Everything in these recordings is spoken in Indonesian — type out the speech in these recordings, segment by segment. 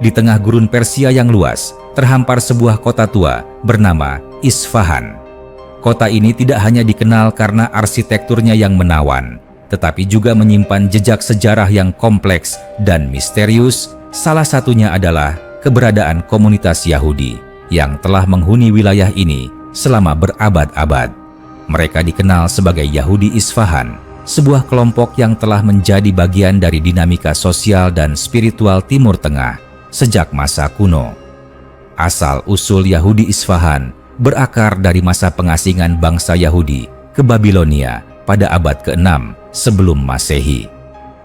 Di tengah gurun Persia yang luas, terhampar sebuah kota tua bernama Isfahan. Kota ini tidak hanya dikenal karena arsitekturnya yang menawan, tetapi juga menyimpan jejak sejarah yang kompleks dan misterius. Salah satunya adalah keberadaan komunitas Yahudi yang telah menghuni wilayah ini selama berabad-abad. Mereka dikenal sebagai Yahudi Isfahan, sebuah kelompok yang telah menjadi bagian dari dinamika sosial dan spiritual Timur Tengah sejak masa kuno. Asal-usul Yahudi Isfahan berakar dari masa pengasingan bangsa Yahudi ke Babilonia pada abad ke-6 sebelum Masehi.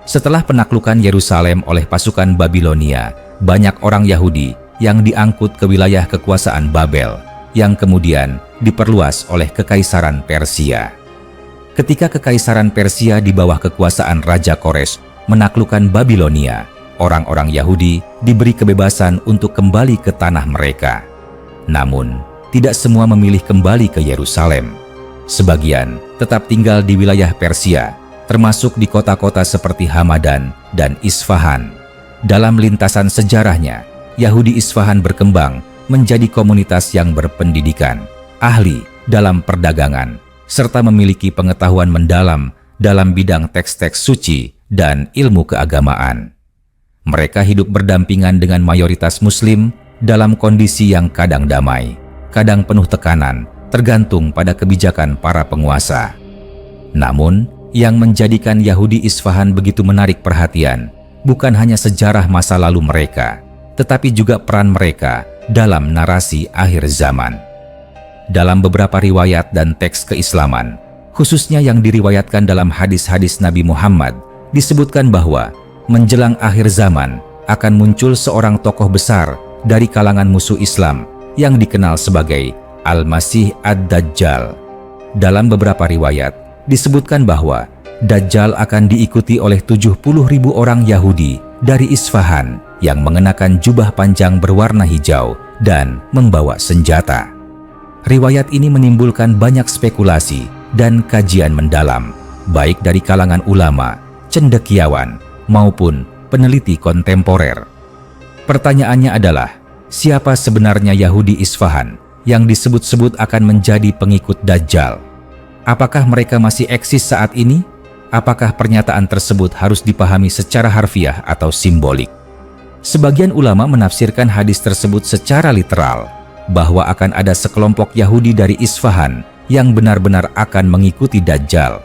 Setelah penaklukan Yerusalem oleh pasukan Babilonia, banyak orang Yahudi yang diangkut ke wilayah kekuasaan Babel, yang kemudian diperluas oleh Kekaisaran Persia. Ketika Kekaisaran Persia di bawah kekuasaan Raja Kores menaklukkan Babilonia, orang-orang Yahudi diberi kebebasan untuk kembali ke tanah mereka. Namun, tidak semua memilih kembali ke Yerusalem. Sebagian tetap tinggal di wilayah Persia, termasuk di kota-kota seperti Hamadan dan Isfahan. Dalam lintasan sejarahnya, Yahudi Isfahan berkembang menjadi komunitas yang berpendidikan, ahli dalam perdagangan, serta memiliki pengetahuan mendalam dalam bidang teks-teks suci dan ilmu keagamaan. Mereka hidup berdampingan dengan mayoritas Muslim dalam kondisi yang kadang damai, kadang penuh tekanan, tergantung pada kebijakan para penguasa. Namun, yang menjadikan Yahudi Isfahan begitu menarik perhatian bukan hanya sejarah masa lalu mereka, tetapi juga peran mereka dalam narasi akhir zaman. Dalam beberapa riwayat dan teks keislaman, khususnya yang diriwayatkan dalam hadis-hadis Nabi Muhammad, disebutkan bahwa menjelang akhir zaman akan muncul seorang tokoh besar dari kalangan musuh Islam yang dikenal sebagai Al-Masih Ad-Dajjal. Dalam beberapa riwayat disebutkan bahwa Dajjal akan diikuti oleh 70.000 orang Yahudi dari Isfahan yang mengenakan jubah panjang berwarna hijau dan membawa senjata. Riwayat ini menimbulkan banyak spekulasi dan kajian mendalam, baik dari kalangan ulama, cendekiawan, maupun peneliti kontemporer. Pertanyaannya adalah, siapa sebenarnya Yahudi Isfahan yang disebut-sebut akan menjadi pengikut Dajjal? Apakah mereka masih eksis saat ini? Apakah pernyataan tersebut harus dipahami secara harfiah atau simbolik? Sebagian ulama menafsirkan hadis tersebut secara literal, bahwa akan ada sekelompok Yahudi dari Isfahan yang benar-benar akan mengikuti Dajjal.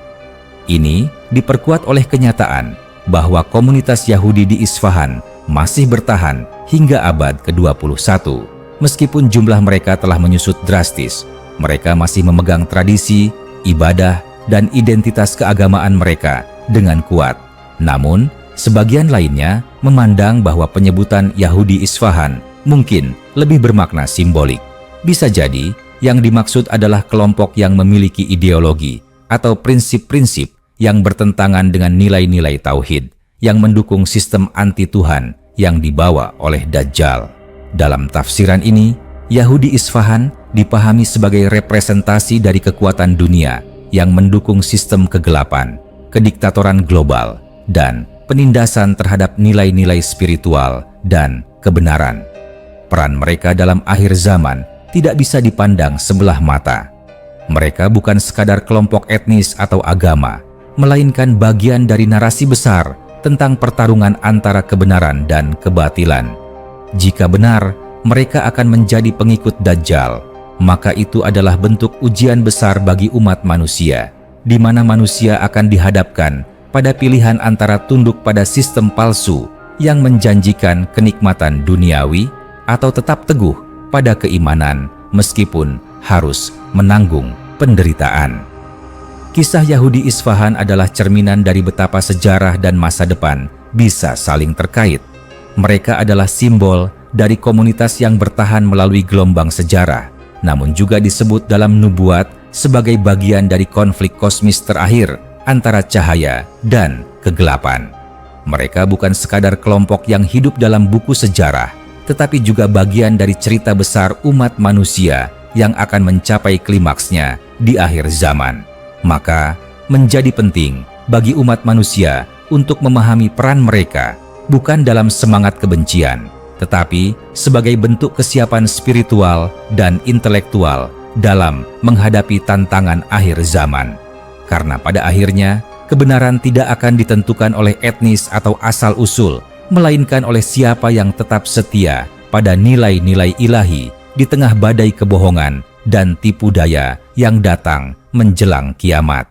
Ini diperkuat oleh kenyataan bahwa komunitas Yahudi di Isfahan masih bertahan hingga abad ke-21. Meskipun jumlah mereka telah menyusut drastis, mereka masih memegang tradisi, ibadah, dan identitas keagamaan mereka dengan kuat. Namun, sebagian lainnya memandang bahwa penyebutan Yahudi Isfahan mungkin lebih bermakna simbolik. Bisa jadi yang dimaksud adalah kelompok yang memiliki ideologi atau prinsip-prinsip yang bertentangan dengan nilai-nilai tauhid, yang mendukung sistem anti-Tuhan yang dibawa oleh Dajjal. Dalam tafsiran ini, Yahudi Isfahan dipahami sebagai representasi dari kekuatan dunia yang mendukung sistem kegelapan, kediktatoran global, dan penindasan terhadap nilai-nilai spiritual dan kebenaran. Peran mereka dalam akhir zaman tidak bisa dipandang sebelah mata. Mereka bukan sekadar kelompok etnis atau agama, melainkan bagian dari narasi besar tentang pertarungan antara kebenaran dan kebatilan. Jika benar mereka akan menjadi pengikut Dajjal, maka itu adalah bentuk ujian besar bagi umat manusia, di mana manusia akan dihadapkan pada pilihan antara tunduk pada sistem palsu yang menjanjikan kenikmatan duniawi atau tetap teguh pada keimanan meskipun harus menanggung penderitaan. Kisah Yahudi Isfahan adalah cerminan dari betapa sejarah dan masa depan bisa saling terkait. Mereka adalah simbol dari komunitas yang bertahan melalui gelombang sejarah, namun juga disebut dalam nubuat sebagai bagian dari konflik kosmis terakhir antara cahaya dan kegelapan. Mereka bukan sekadar kelompok yang hidup dalam buku sejarah, tetapi juga bagian dari cerita besar umat manusia yang akan mencapai klimaksnya di akhir zaman. Maka, menjadi penting bagi umat manusia untuk memahami peran mereka bukan dalam semangat kebencian, tetapi sebagai bentuk kesiapan spiritual dan intelektual dalam menghadapi tantangan akhir zaman. Karena pada akhirnya, kebenaran tidak akan ditentukan oleh etnis atau asal-usul, melainkan oleh siapa yang tetap setia pada nilai-nilai ilahi di tengah badai kebohongan dan tipu daya yang datang menjelang kiamat.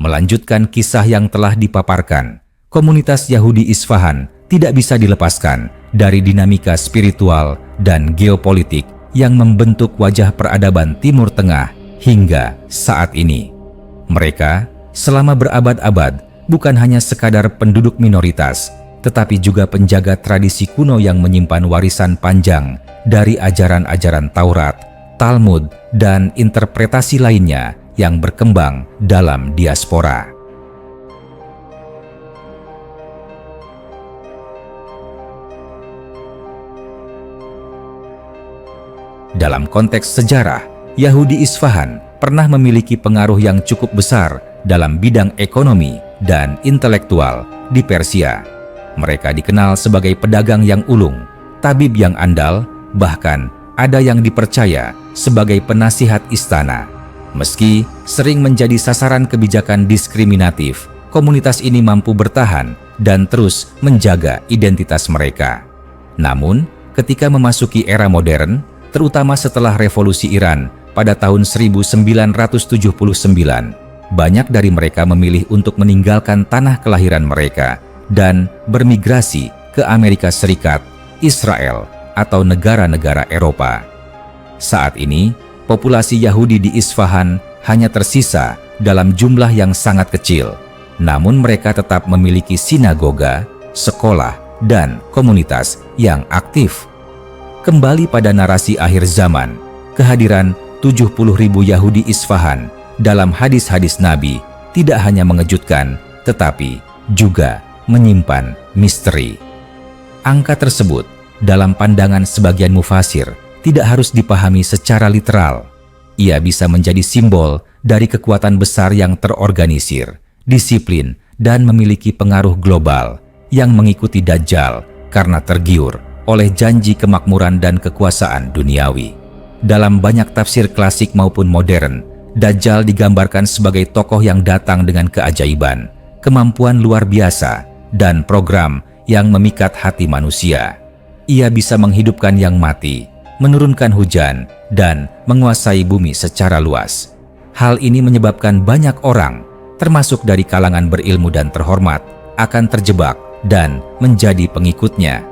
Melanjutkan kisah yang telah dipaparkan, komunitas Yahudi Isfahan tidak bisa dilepaskan dari dinamika spiritual dan geopolitik yang membentuk wajah peradaban Timur Tengah hingga saat ini. Mereka selama berabad-abad bukan hanya sekadar penduduk minoritas, tetapi juga penjaga tradisi kuno yang menyimpan warisan panjang dari ajaran-ajaran Taurat, Talmud, dan interpretasi lainnya yang berkembang dalam diaspora. Dalam konteks sejarah, Yahudi Isfahan pernah memiliki pengaruh yang cukup besar dalam bidang ekonomi dan intelektual di Persia. Mereka dikenal sebagai pedagang yang ulung, tabib yang andal, bahkan ada yang dipercaya sebagai penasihat istana. Meski sering menjadi sasaran kebijakan diskriminatif, komunitas ini mampu bertahan dan terus menjaga identitas mereka. Namun, ketika memasuki era modern, terutama setelah Revolusi Iran pada tahun 1979, banyak dari mereka memilih untuk meninggalkan tanah kelahiran mereka dan bermigrasi ke Amerika Serikat, Israel, atau negara-negara Eropa. Saat ini, populasi Yahudi di Isfahan hanya tersisa dalam jumlah yang sangat kecil, namun mereka tetap memiliki sinagoga, sekolah, dan komunitas yang aktif. Kembali pada narasi akhir zaman, kehadiran 70.000 Yahudi Isfahan dalam hadis-hadis Nabi tidak hanya mengejutkan, tetapi juga menyimpan misteri. Angka tersebut, dalam pandangan sebagian mufasir, tidak harus dipahami secara literal. Ia bisa menjadi simbol dari kekuatan besar yang terorganisir, disiplin, dan memiliki pengaruh global yang mengikuti Dajjal karena tergiur oleh janji kemakmuran dan kekuasaan duniawi. Dalam banyak tafsir klasik maupun modern, Dajjal digambarkan sebagai tokoh yang datang dengan keajaiban, kemampuan luar biasa, dan program yang memikat hati manusia. Ia bisa menghidupkan yang mati, menurunkan hujan, dan menguasai bumi secara luas. Hal ini menyebabkan banyak orang, termasuk dari kalangan berilmu dan terhormat, akan terjebak dan menjadi pengikutnya.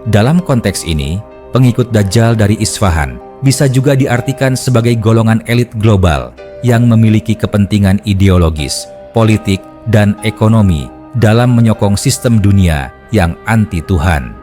Dalam konteks ini, pengikut Dajjal dari Isfahan bisa juga diartikan sebagai golongan elit global yang memiliki kepentingan ideologis, politik, dan ekonomi dalam menyokong sistem dunia yang anti Tuhan.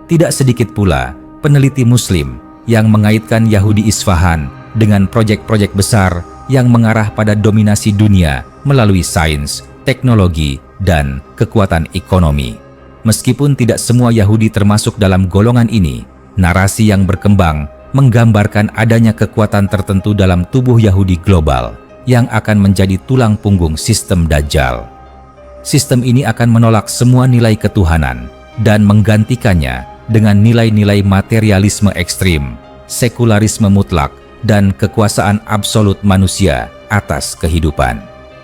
Tidak sedikit pula peneliti Muslim yang mengaitkan Yahudi Isfahan dengan proyek-proyek besar yang mengarah pada dominasi dunia melalui sains, teknologi, dan kekuatan ekonomi. Meskipun tidak semua Yahudi termasuk dalam golongan ini, narasi yang berkembang menggambarkan adanya kekuatan tertentu dalam tubuh Yahudi global yang akan menjadi tulang punggung sistem Dajjal. Sistem ini akan menolak semua nilai ketuhanan dan menggantikannya dengan nilai-nilai materialisme ekstrim, sekularisme mutlak, dan kekuasaan absolut manusia atas kehidupan.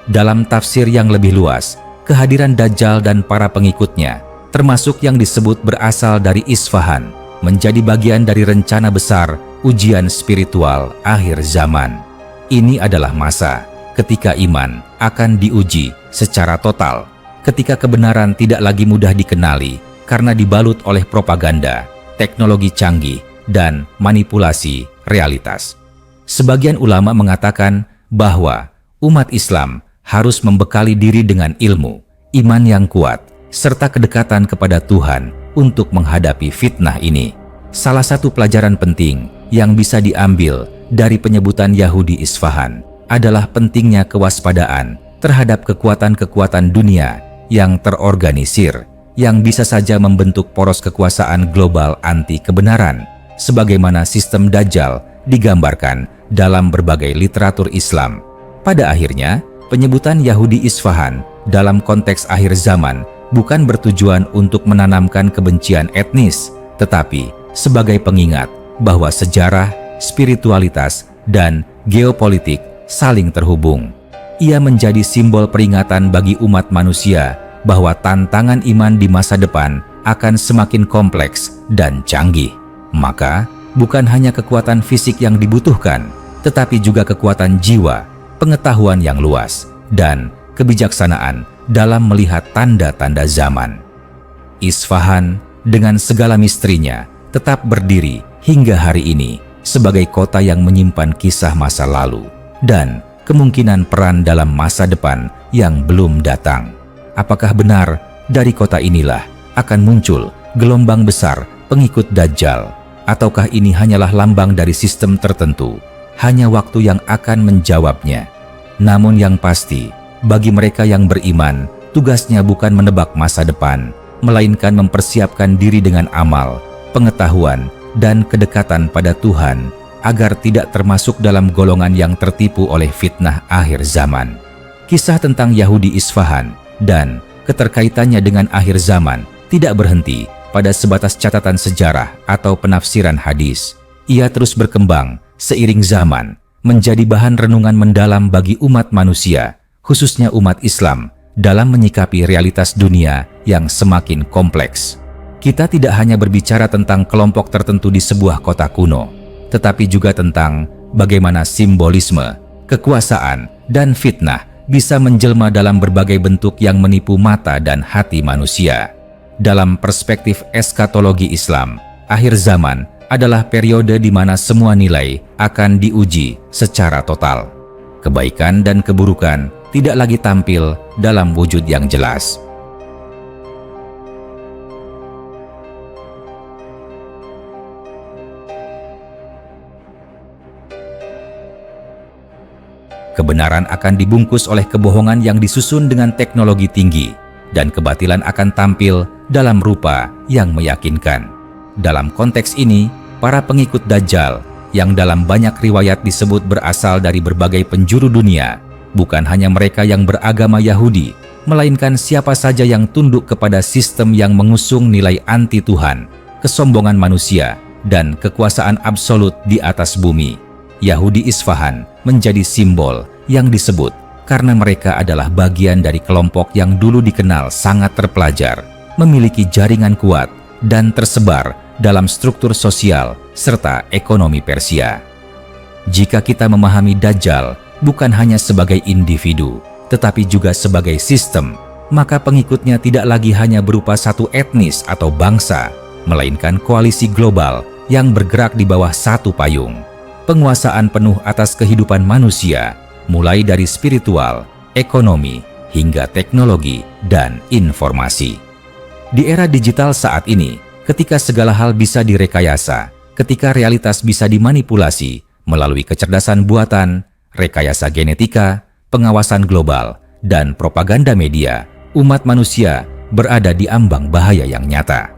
Dalam tafsir yang lebih luas, kehadiran Dajjal dan para pengikutnya, termasuk yang disebut berasal dari Isfahan, menjadi bagian dari rencana besar ujian spiritual akhir zaman. Ini adalah masa ketika iman akan diuji secara total, ketika kebenaran tidak lagi mudah dikenali karena dibalut oleh propaganda, teknologi canggih, dan manipulasi realitas. Sebagian ulama mengatakan bahwa umat Islam harus membekali diri dengan ilmu, iman yang kuat, serta kedekatan kepada Tuhan untuk menghadapi fitnah ini. Salah satu pelajaran penting yang bisa diambil dari penyebutan Yahudi Isfahan adalah pentingnya kewaspadaan terhadap kekuatan-kekuatan dunia yang terorganisir, yang bisa saja membentuk poros kekuasaan global anti kebenaran, sebagaimana sistem Dajjal digambarkan dalam berbagai literatur Islam. Pada akhirnya, penyebutan Yahudi Isfahan dalam konteks akhir zaman bukan bertujuan untuk menanamkan kebencian etnis, tetapi sebagai pengingat bahwa sejarah, spiritualitas, dan geopolitik saling terhubung. Ia menjadi simbol peringatan bagi umat manusia bahwa tantangan iman di masa depan akan semakin kompleks dan canggih. Maka, bukan hanya kekuatan fisik yang dibutuhkan, tetapi juga kekuatan jiwa, pengetahuan yang luas, dan kebijaksanaan dalam melihat tanda-tanda zaman. Isfahan dengan segala misterinya tetap berdiri hingga hari ini sebagai kota yang menyimpan kisah masa lalu dan kemungkinan peran dalam masa depan yang belum datang. Apakah benar dari kota inilah akan muncul gelombang besar pengikut Dajjal? Ataukah ini hanyalah lambang dari sistem tertentu? Hanya waktu yang akan menjawabnya. Namun yang pasti, bagi mereka yang beriman, tugasnya bukan menebak masa depan, melainkan mempersiapkan diri dengan amal, pengetahuan, dan kedekatan pada Tuhan, agar tidak termasuk dalam golongan yang tertipu oleh fitnah akhir zaman. Kisah tentang Yahudi Isfahan dan keterkaitannya dengan akhir zaman tidak berhenti pada sebatas catatan sejarah atau penafsiran hadis. Ia terus berkembang seiring zaman, menjadi bahan renungan mendalam bagi umat manusia, khususnya umat Islam, dalam menyikapi realitas dunia yang semakin kompleks. Kita tidak hanya berbicara tentang kelompok tertentu di sebuah kota kuno, tetapi juga tentang bagaimana simbolisme, kekuasaan, dan fitnah bisa menjelma dalam berbagai bentuk yang menipu mata dan hati manusia. Dalam perspektif eskatologi Islam, akhir zaman adalah periode di mana semua nilai akan diuji secara total. Kebaikan dan keburukan tidak lagi tampil dalam wujud yang jelas. Kebenaran akan dibungkus oleh kebohongan yang disusun dengan teknologi tinggi, dan kebatilan akan tampil dalam rupa yang meyakinkan. Dalam konteks ini, para pengikut Dajjal, yang dalam banyak riwayat disebut berasal dari berbagai penjuru dunia, bukan hanya mereka yang beragama Yahudi, melainkan siapa saja yang tunduk kepada sistem yang mengusung nilai anti Tuhan, kesombongan manusia, dan kekuasaan absolut di atas bumi. Yahudi Isfahan menjadi simbol yang disebut karena mereka adalah bagian dari kelompok yang dulu dikenal sangat terpelajar, memiliki jaringan kuat, dan tersebar dalam struktur sosial serta ekonomi Persia. Jika kita memahami Dajjal bukan hanya sebagai individu, tetapi juga sebagai sistem, maka pengikutnya tidak lagi hanya berupa satu etnis atau bangsa, melainkan koalisi global yang bergerak di bawah satu payung. Penguasaan penuh atas kehidupan manusia, mulai dari spiritual, ekonomi, hingga teknologi dan informasi. Di era digital saat ini, ketika segala hal bisa direkayasa, ketika realitas bisa dimanipulasi melalui kecerdasan buatan, rekayasa genetika, pengawasan global, dan propaganda media, umat manusia berada di ambang bahaya yang nyata.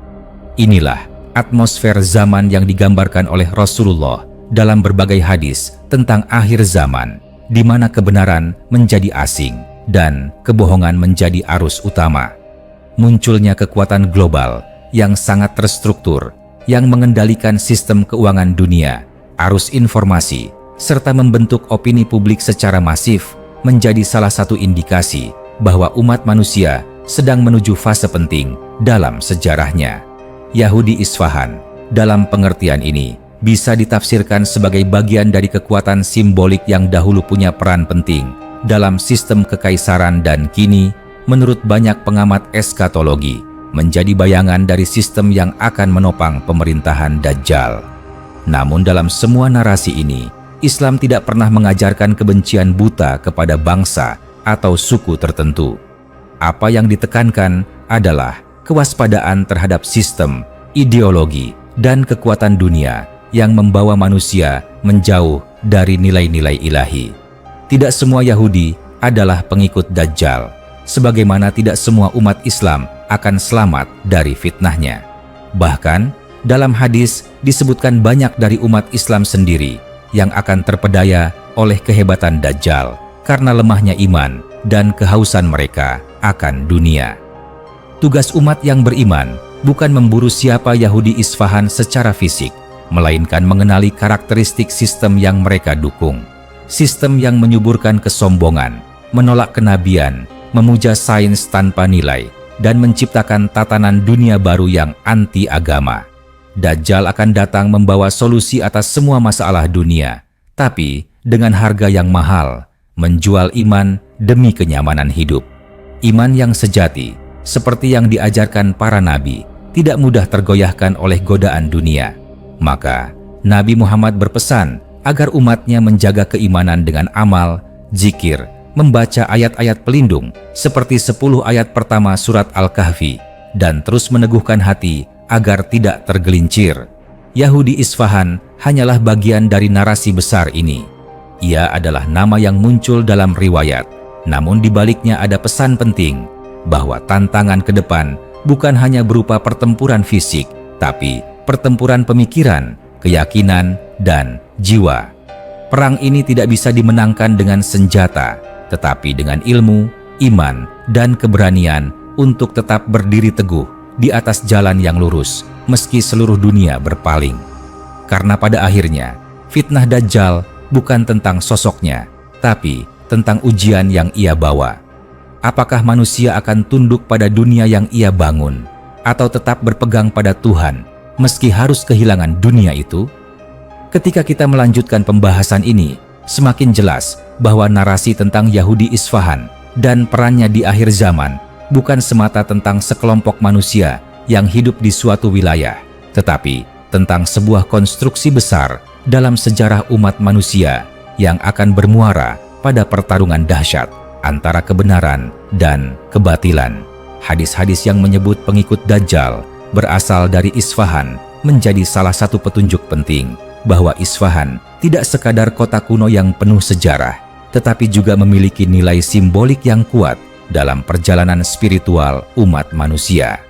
Inilah atmosfer zaman yang digambarkan oleh Rasulullah dalam berbagai hadis tentang akhir zaman, di mana kebenaran menjadi asing dan kebohongan menjadi arus utama. Munculnya kekuatan global yang sangat terstruktur, yang mengendalikan sistem keuangan dunia, arus informasi, serta membentuk opini publik secara masif, menjadi salah satu indikasi bahwa umat manusia sedang menuju fase penting dalam sejarahnya. Yahudi Isfahan, dalam pengertian ini, bisa ditafsirkan sebagai bagian dari kekuatan simbolik yang dahulu punya peran penting dalam sistem kekaisaran dan kini, menurut banyak pengamat eskatologi, menjadi bayangan dari sistem yang akan menopang pemerintahan Dajjal. Namun dalam semua narasi ini, Islam tidak pernah mengajarkan kebencian buta kepada bangsa atau suku tertentu. Apa yang ditekankan adalah kewaspadaan terhadap sistem, ideologi, dan kekuatan dunia yang membawa manusia menjauh dari nilai-nilai ilahi. Tidak semua Yahudi adalah pengikut Dajjal, sebagaimana tidak semua umat Islam akan selamat dari fitnahnya. Bahkan, dalam hadis disebutkan banyak dari umat Islam sendiri yang akan terpedaya oleh kehebatan Dajjal karena lemahnya iman dan kehausan mereka akan dunia. Tugas umat yang beriman bukan memburu siapa Yahudi Isfahan secara fisik, melainkan mengenali karakteristik sistem yang mereka dukung. Sistem yang menyuburkan kesombongan, menolak kenabian, memuja sains tanpa nilai, dan menciptakan tatanan dunia baru yang anti-agama. Dajjal akan datang membawa solusi atas semua masalah dunia, tapi dengan harga yang mahal, menjual iman demi kenyamanan hidup. Iman yang sejati, seperti yang diajarkan para nabi, tidak mudah tergoyahkan oleh godaan dunia. Maka, Nabi Muhammad berpesan agar umatnya menjaga keimanan dengan amal, zikir, membaca ayat-ayat pelindung seperti 10 ayat pertama surat Al-Kahfi, dan terus meneguhkan hati agar tidak tergelincir. Yahudi Isfahan hanyalah bagian dari narasi besar ini. Ia adalah nama yang muncul dalam riwayat, namun di baliknya ada pesan penting bahwa tantangan ke depan bukan hanya berupa pertempuran fisik, tapi pertempuran pemikiran, keyakinan, dan jiwa. Perang ini tidak bisa dimenangkan dengan senjata, tetapi dengan ilmu, iman, dan keberanian untuk tetap berdiri teguh di atas jalan yang lurus, meski seluruh dunia berpaling. Karena pada akhirnya, fitnah Dajjal bukan tentang sosoknya, tapi tentang ujian yang ia bawa. Apakah manusia akan tunduk pada dunia yang ia bangun, atau tetap berpegang pada Tuhan, meski harus kehilangan dunia itu? Ketika kita melanjutkan pembahasan ini, semakin jelas bahwa narasi tentang Yahudi Isfahan dan perannya di akhir zaman bukan semata tentang sekelompok manusia yang hidup di suatu wilayah, tetapi tentang sebuah konstruksi besar dalam sejarah umat manusia yang akan bermuara pada pertarungan dahsyat antara kebenaran dan kebatilan. Hadis-hadis yang menyebut pengikut Dajjal berasal dari Isfahan menjadi salah satu petunjuk penting bahwa Isfahan tidak sekadar kota kuno yang penuh sejarah, tetapi juga memiliki nilai simbolik yang kuat dalam perjalanan spiritual umat manusia.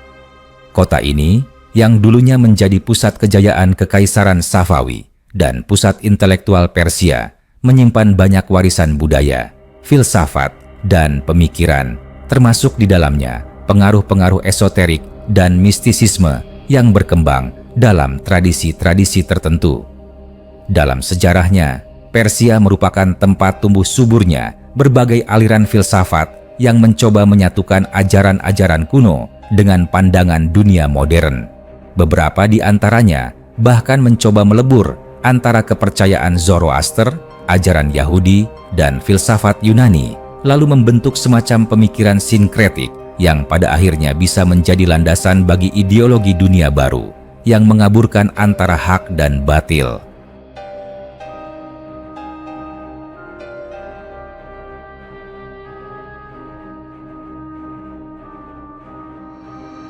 Kota ini, yang dulunya menjadi pusat kejayaan Kekaisaran Safawi dan pusat intelektual Persia, menyimpan banyak warisan budaya, filsafat, dan pemikiran, termasuk di dalamnya pengaruh-pengaruh esoterik dan mistisisme yang berkembang dalam tradisi-tradisi tertentu. Dalam sejarahnya, Persia merupakan tempat tumbuh suburnya berbagai aliran filsafat yang mencoba menyatukan ajaran-ajaran kuno dengan pandangan dunia modern. Beberapa di antaranya bahkan mencoba melebur antara kepercayaan Zoroaster, ajaran Yahudi, dan filsafat Yunani, lalu membentuk semacam pemikiran sinkretik yang pada akhirnya bisa menjadi landasan bagi ideologi dunia baru yang mengaburkan antara hak dan batil.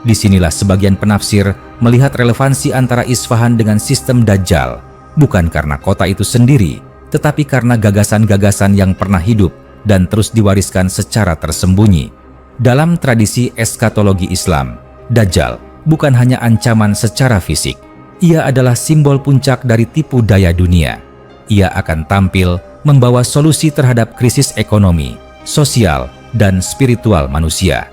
Disinilah sebagian penafsir melihat relevansi antara Isfahan dengan sistem Dajjal, bukan karena kota itu sendiri, tetapi karena gagasan-gagasan yang pernah hidup dan terus diwariskan secara tersembunyi. Dalam tradisi eskatologi Islam, Dajjal bukan hanya ancaman secara fisik, ia adalah simbol puncak dari tipu daya dunia. Ia akan tampil membawa solusi terhadap krisis ekonomi, sosial, dan spiritual manusia.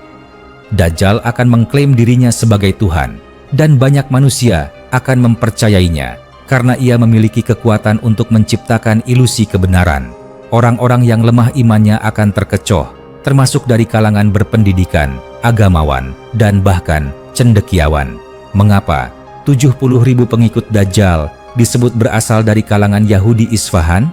Dajjal akan mengklaim dirinya sebagai Tuhan, dan banyak manusia akan mempercayainya karena ia memiliki kekuatan untuk menciptakan ilusi kebenaran. Orang-orang yang lemah imannya akan terkecoh, termasuk dari kalangan berpendidikan, agamawan, dan bahkan cendekiawan. Mengapa 70.000 pengikut Dajjal disebut berasal dari kalangan Yahudi Isfahan?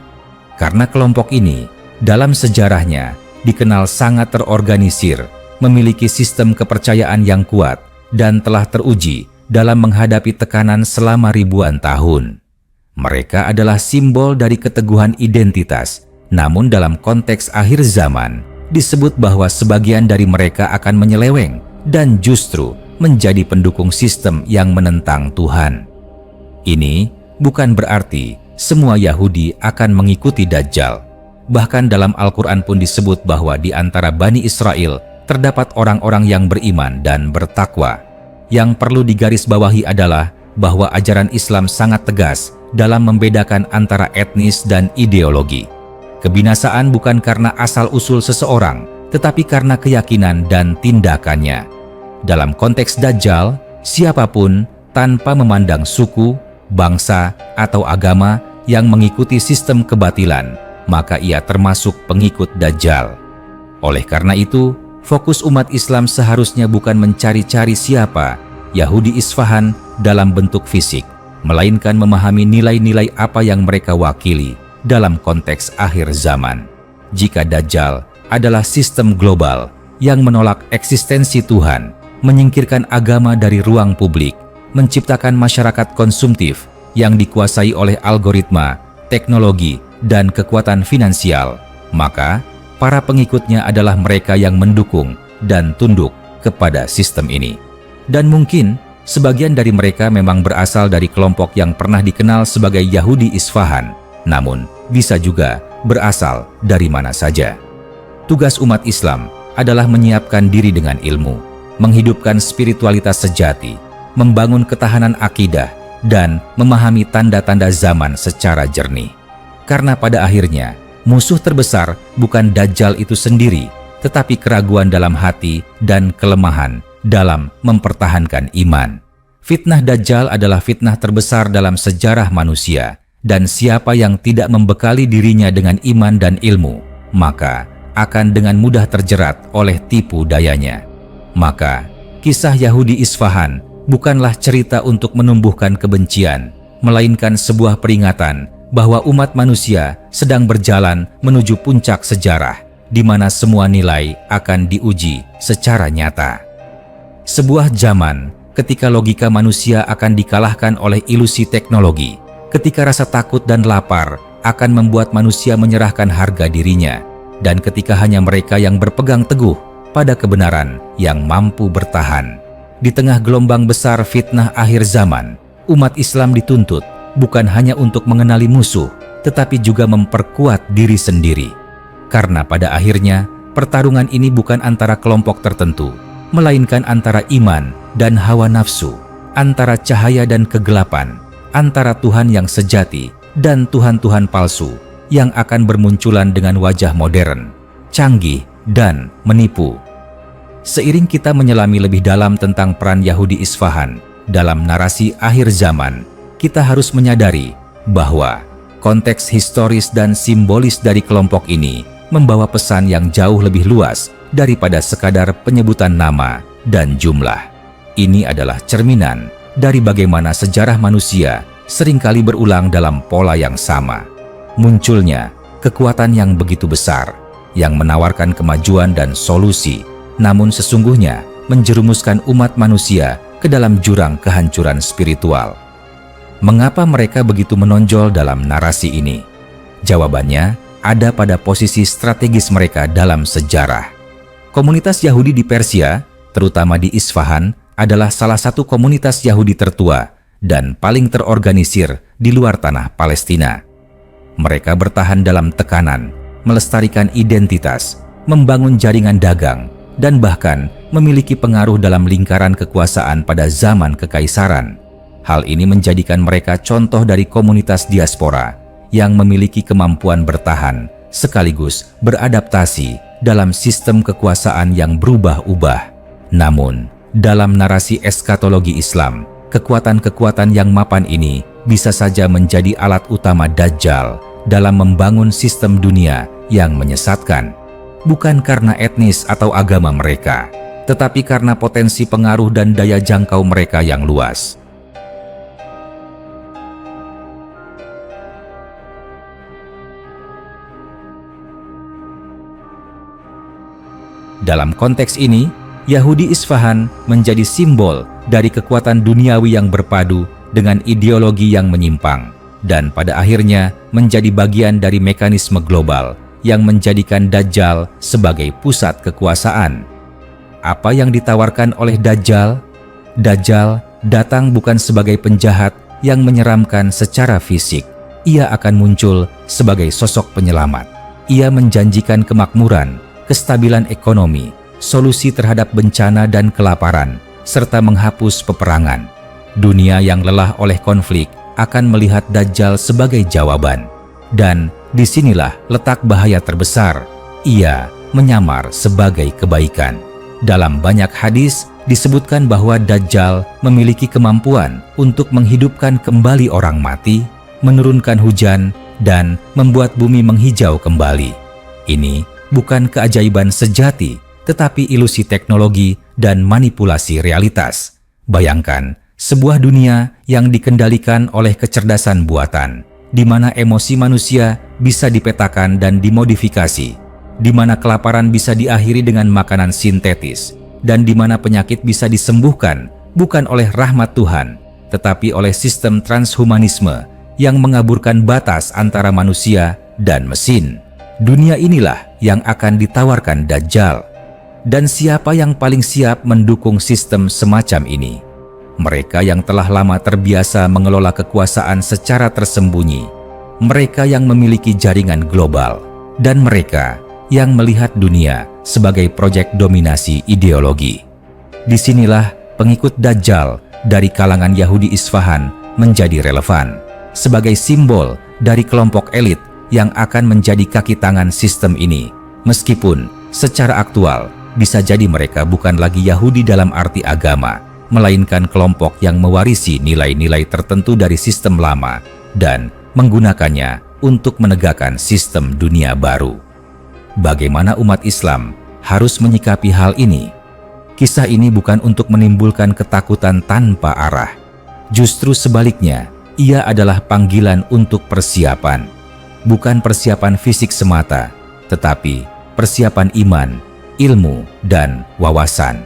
Karena kelompok ini dalam sejarahnya dikenal sangat terorganisir, memiliki sistem kepercayaan yang kuat, dan telah teruji dalam menghadapi tekanan selama ribuan tahun. Mereka adalah simbol dari keteguhan identitas, namun dalam konteks akhir zaman, disebut bahwa sebagian dari mereka akan menyeleweng dan justru menjadi pendukung sistem yang menentang Tuhan. Ini bukan berarti semua Yahudi akan mengikuti Dajjal. Bahkan dalam Al-Quran pun disebut bahwa di antara Bani Israel terdapat orang-orang yang beriman dan bertakwa. Yang perlu digarisbawahi adalah bahwa ajaran Islam sangat tegas dalam membedakan antara etnis dan ideologi. Kebinasaan bukan karena asal-usul seseorang, tetapi karena keyakinan dan tindakannya. Dalam konteks Dajjal, siapapun tanpa memandang suku, bangsa, atau agama yang mengikuti sistem kebatilan, maka ia termasuk pengikut Dajjal. Oleh karena itu, fokus umat Islam seharusnya bukan mencari-cari siapa Yahudi Isfahan dalam bentuk fisik, melainkan memahami nilai-nilai apa yang mereka wakili dalam konteks akhir zaman. Jika Dajjal adalah sistem global yang menolak eksistensi Tuhan, menyingkirkan agama dari ruang publik, menciptakan masyarakat konsumtif yang dikuasai oleh algoritma, teknologi, dan kekuatan finansial, maka para pengikutnya adalah mereka yang mendukung dan tunduk kepada sistem ini. Dan mungkin sebagian dari mereka memang berasal dari kelompok yang pernah dikenal sebagai Yahudi Isfahan, namun bisa juga berasal dari mana saja. Tugas umat Islam adalah menyiapkan diri dengan ilmu, menghidupkan spiritualitas sejati, membangun ketahanan akidah, dan memahami tanda-tanda zaman secara jernih. Karena pada akhirnya, musuh terbesar bukan Dajjal itu sendiri, tetapi keraguan dalam hati dan kelemahan dalam mempertahankan iman. Fitnah Dajjal adalah fitnah terbesar dalam sejarah manusia, dan siapa yang tidak membekali dirinya dengan iman dan ilmu, maka akan dengan mudah terjerat oleh tipu dayanya. Maka, kisah Yahudi Isfahan bukanlah cerita untuk menumbuhkan kebencian, melainkan sebuah peringatan bahwa umat manusia sedang berjalan menuju puncak sejarah, di mana semua nilai akan diuji secara nyata. Sebuah zaman ketika logika manusia akan dikalahkan oleh ilusi teknologi, ketika rasa takut dan lapar akan membuat manusia menyerahkan harga dirinya, dan ketika hanya mereka yang berpegang teguh pada kebenaran yang mampu bertahan. Di tengah gelombang besar fitnah akhir zaman, umat Islam dituntut bukan hanya untuk mengenali musuh, tetapi juga memperkuat diri sendiri. Karena pada akhirnya, pertarungan ini bukan antara kelompok tertentu, melainkan antara iman dan hawa nafsu, antara cahaya dan kegelapan, antara Tuhan yang sejati dan Tuhan-Tuhan palsu yang akan bermunculan dengan wajah modern, canggih, dan menipu. Seiring kita menyelami lebih dalam tentang peran Yahudi Isfahan dalam narasi akhir zaman, kita harus menyadari bahwa konteks historis dan simbolis dari kelompok ini membawa pesan yang jauh lebih luas daripada sekadar penyebutan nama dan jumlah. Ini adalah cerminan dari bagaimana sejarah manusia seringkali berulang dalam pola yang sama. Munculnya kekuatan yang begitu besar, yang menawarkan kemajuan dan solusi, namun sesungguhnya menjerumuskan umat manusia ke dalam jurang kehancuran spiritual. Mengapa mereka begitu menonjol dalam narasi ini? Jawabannya ada pada posisi strategis mereka dalam sejarah. Komunitas Yahudi di Persia, terutama di Isfahan, adalah salah satu komunitas Yahudi tertua dan paling terorganisir di luar tanah Palestina. Mereka bertahan dalam tekanan, melestarikan identitas, membangun jaringan dagang, dan bahkan memiliki pengaruh dalam lingkaran kekuasaan pada zaman kekaisaran. Hal ini menjadikan mereka contoh dari komunitas diaspora yang memiliki kemampuan bertahan sekaligus beradaptasi dalam sistem kekuasaan yang berubah-ubah. Namun, dalam narasi eskatologi Islam, kekuatan-kekuatan yang mapan ini bisa saja menjadi alat utama Dajjal dalam membangun sistem dunia yang menyesatkan. Bukan karena etnis atau agama mereka, tetapi karena potensi pengaruh dan daya jangkau mereka yang luas. Dalam konteks ini, Yahudi Isfahan menjadi simbol dari kekuatan duniawi yang berpadu dengan ideologi yang menyimpang, dan pada akhirnya menjadi bagian dari mekanisme global yang menjadikan Dajjal sebagai pusat kekuasaan. Apa yang ditawarkan oleh Dajjal? Dajjal datang bukan sebagai penjahat yang menyeramkan secara fisik. Ia akan muncul sebagai sosok penyelamat. Ia menjanjikan kemakmuran, kestabilan ekonomi, solusi terhadap bencana dan kelaparan, serta menghapus peperangan. Dunia yang lelah oleh konflik akan melihat Dajjal sebagai jawaban. Dan disinilah letak bahaya terbesar. Ia menyamar sebagai kebaikan. Dalam banyak hadis disebutkan bahwa Dajjal memiliki kemampuan untuk menghidupkan kembali orang mati, menurunkan hujan, dan membuat bumi menghijau kembali. Ini bukan keajaiban sejati, tetapi ilusi teknologi dan manipulasi realitas. Bayangkan sebuah dunia yang dikendalikan oleh kecerdasan buatan, di mana emosi manusia bisa dipetakan dan dimodifikasi, di mana kelaparan bisa diakhiri dengan makanan sintetis, dan di mana penyakit bisa disembuhkan bukan oleh rahmat Tuhan, tetapi oleh sistem transhumanisme yang mengaburkan batas antara manusia dan mesin. Dunia inilah yang akan ditawarkan Dajjal. Dan siapa yang paling siap mendukung sistem semacam ini? Mereka yang telah lama terbiasa mengelola kekuasaan secara tersembunyi, mereka yang memiliki jaringan global, dan mereka yang melihat dunia sebagai proyek dominasi ideologi. Disinilah pengikut Dajjal dari kalangan Yahudi Isfahan menjadi relevan sebagai simbol dari kelompok elit yang akan menjadi kaki tangan sistem ini, meskipun secara aktual bisa jadi mereka bukan lagi Yahudi dalam arti agama, melainkan kelompok yang mewarisi nilai-nilai tertentu dari sistem lama dan menggunakannya untuk menegakkan sistem dunia baru. Bagaimana umat Islam harus menyikapi hal ini? Kisah ini bukan untuk menimbulkan ketakutan tanpa arah. Justru sebaliknya, ia adalah panggilan untuk persiapan. Bukan persiapan fisik semata, tetapi persiapan iman, ilmu, dan wawasan.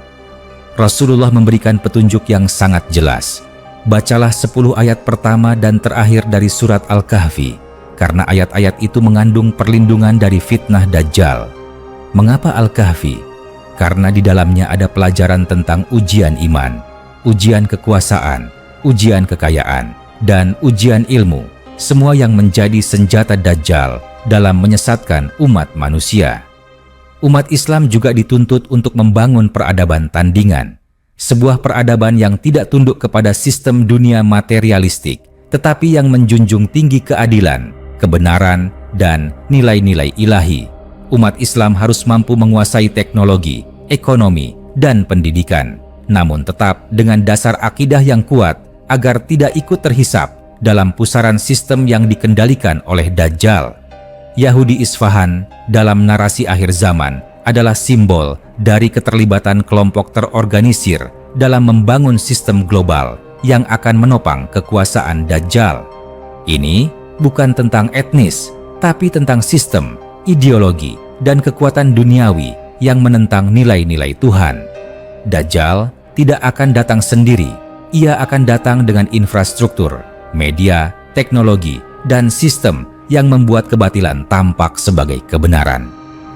Rasulullah memberikan petunjuk yang sangat jelas. Bacalah 10 ayat pertama dan terakhir dari surat Al-Kahfi, karena ayat-ayat itu mengandung perlindungan dari fitnah Dajjal. Mengapa Al-Kahfi? Karena di dalamnya ada pelajaran tentang ujian iman, ujian kekuasaan, ujian kekayaan, dan ujian ilmu, semua yang menjadi senjata Dajjal dalam menyesatkan umat manusia. Umat Islam juga dituntut untuk membangun peradaban tandingan, sebuah peradaban yang tidak tunduk kepada sistem dunia materialistik, tetapi yang menjunjung tinggi keadilan, kebenaran, dan nilai-nilai ilahi. Umat Islam harus mampu menguasai teknologi, ekonomi, dan pendidikan, namun tetap dengan dasar akidah yang kuat agar tidak ikut terhisap dalam pusaran sistem yang dikendalikan oleh Dajjal. Yahudi Isfahan dalam narasi akhir zaman adalah simbol dari keterlibatan kelompok terorganisir dalam membangun sistem global yang akan menopang kekuasaan Dajjal. Ini bukan tentang etnis, tapi tentang sistem, ideologi, dan kekuatan duniawi yang menentang nilai-nilai Tuhan. Dajjal tidak akan datang sendiri, ia akan datang dengan infrastruktur, media, teknologi, dan sistem yang membuat kebatilan tampak sebagai kebenaran.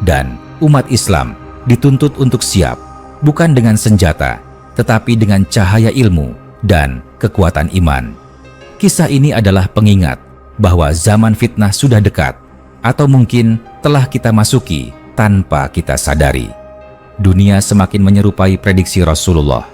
Dan umat Islam dituntut untuk siap, bukan dengan senjata, tetapi dengan cahaya ilmu dan kekuatan iman. Kisah ini adalah pengingat bahwa zaman fitnah sudah dekat, atau mungkin telah kita masuki tanpa kita sadari. Dunia semakin menyerupai prediksi Rasulullah.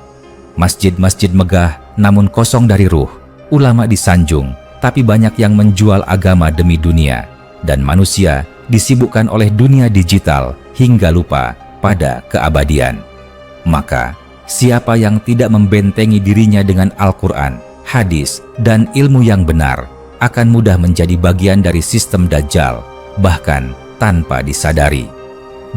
Masjid-masjid megah namun kosong dari ruh, ulama disanjung, tapi banyak yang menjual agama demi dunia, dan manusia disibukkan oleh dunia digital hingga lupa pada keabadian. Maka, siapa yang tidak membentengi dirinya dengan Al-Quran, hadis, dan ilmu yang benar, akan mudah menjadi bagian dari sistem Dajjal, bahkan tanpa disadari.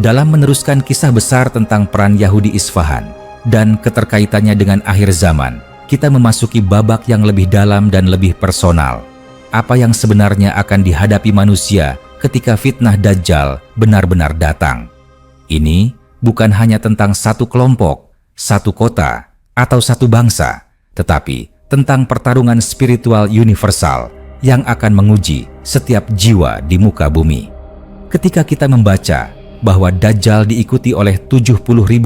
Dalam meneruskan kisah besar tentang peran Yahudi Isfahan dan keterkaitannya dengan akhir zaman, kita memasuki babak yang lebih dalam dan lebih personal. Apa yang sebenarnya akan dihadapi manusia ketika fitnah Dajjal benar-benar datang? Ini bukan hanya tentang satu kelompok, satu kota, atau satu bangsa, tetapi tentang pertarungan spiritual universal yang akan menguji setiap jiwa di muka bumi. Ketika kita membaca bahwa Dajjal diikuti oleh 70.000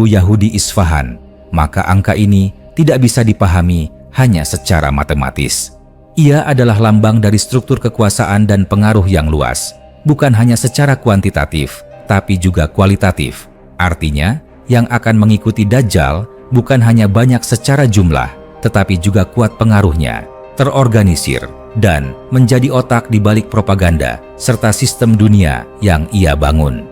Yahudi Isfahan, maka angka ini tidak bisa dipahami hanya secara matematis. Ia adalah lambang dari struktur kekuasaan dan pengaruh yang luas, bukan hanya secara kuantitatif, tapi juga kualitatif. Artinya, yang akan mengikuti Dajjal bukan hanya banyak secara jumlah, tetapi juga kuat pengaruhnya, terorganisir, dan menjadi otak di balik propaganda serta sistem dunia yang ia bangun.